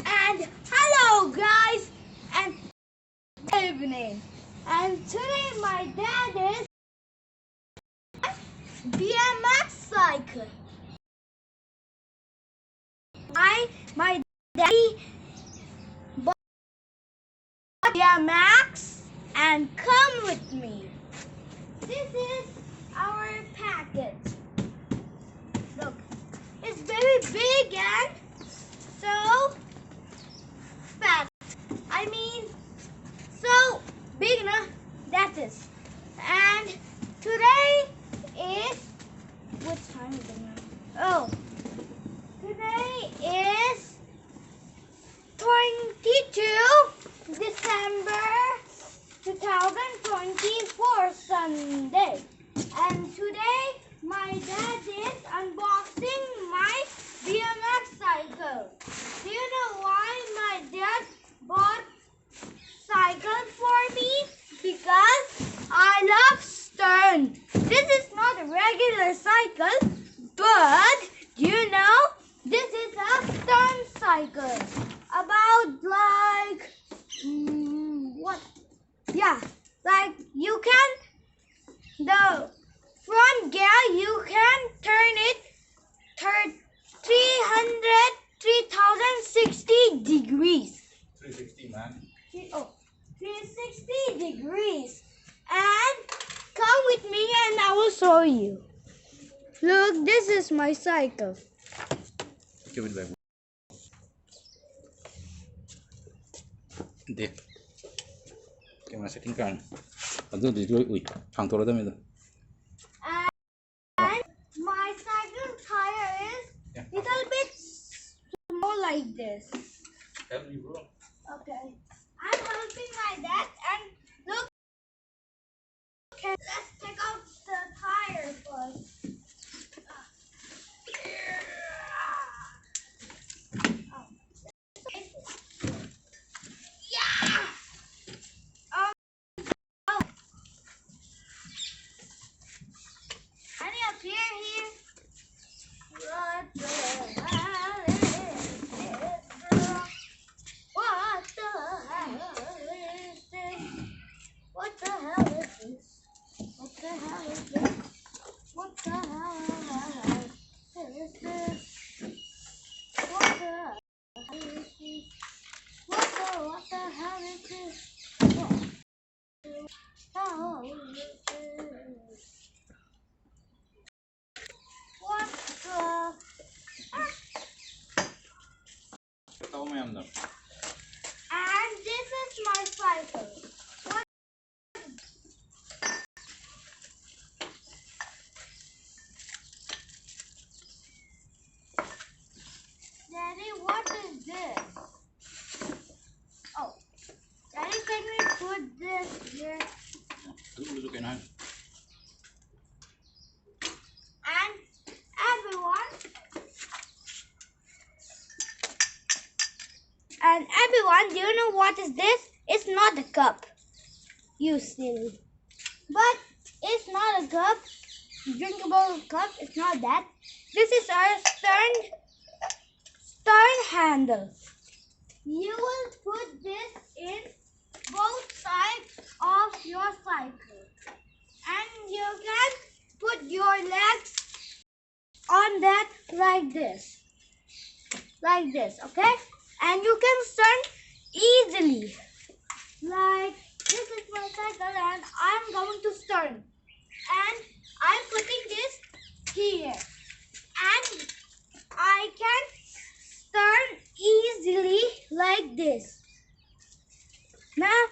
And hello guys, and good evening. And today my dad is BMX cycle. My daddy bought BMX and come with me. This is our package. Look, it's very big and so fat. I mean, so big enough. That is. And today is what time is it now? Oh, today is 22 December 2024 Sunday. And today my dad is unboxing my BMX cycle. Do you know why my dad bought cycle for me? Because I love stern. This is not a regular cycle, but you know, this is a stern cycle. About like what? Yeah, like you can the front gear you can turn it 3060 degrees. 360, man. 360 degrees. And come with me and I will show you. Look, this is my cycle. Give it back. There. Camera setting kan. Adu di doi ui, hang to la dami do. And my cycle tire is little bit small like this. Help me, bro. Okay. I'm helping my dad and look. Okay, let's take out the tire first. Yeah! Any up here? What the hell is this, girl? What the hell is this? What the hell is this? What the hell is this? What the hell is this? What the hell is this? What the hell is this? What the hell is this? What the? And this is my cycle. What? Daddy, what is this? Oh, Daddy, can we put this here? And everyone, do you know what is this? It's not a cup. You silly. But it's not a cup. Drinkable cup. It's not that. This is our stern handle. You will put this in both sides of your cycle. And you can put your legs on that like this. Like this, okay? And you can stern easily. Like this is my cycle and I'm going to stern. And I'm putting this here. And I can stern easily like this. Now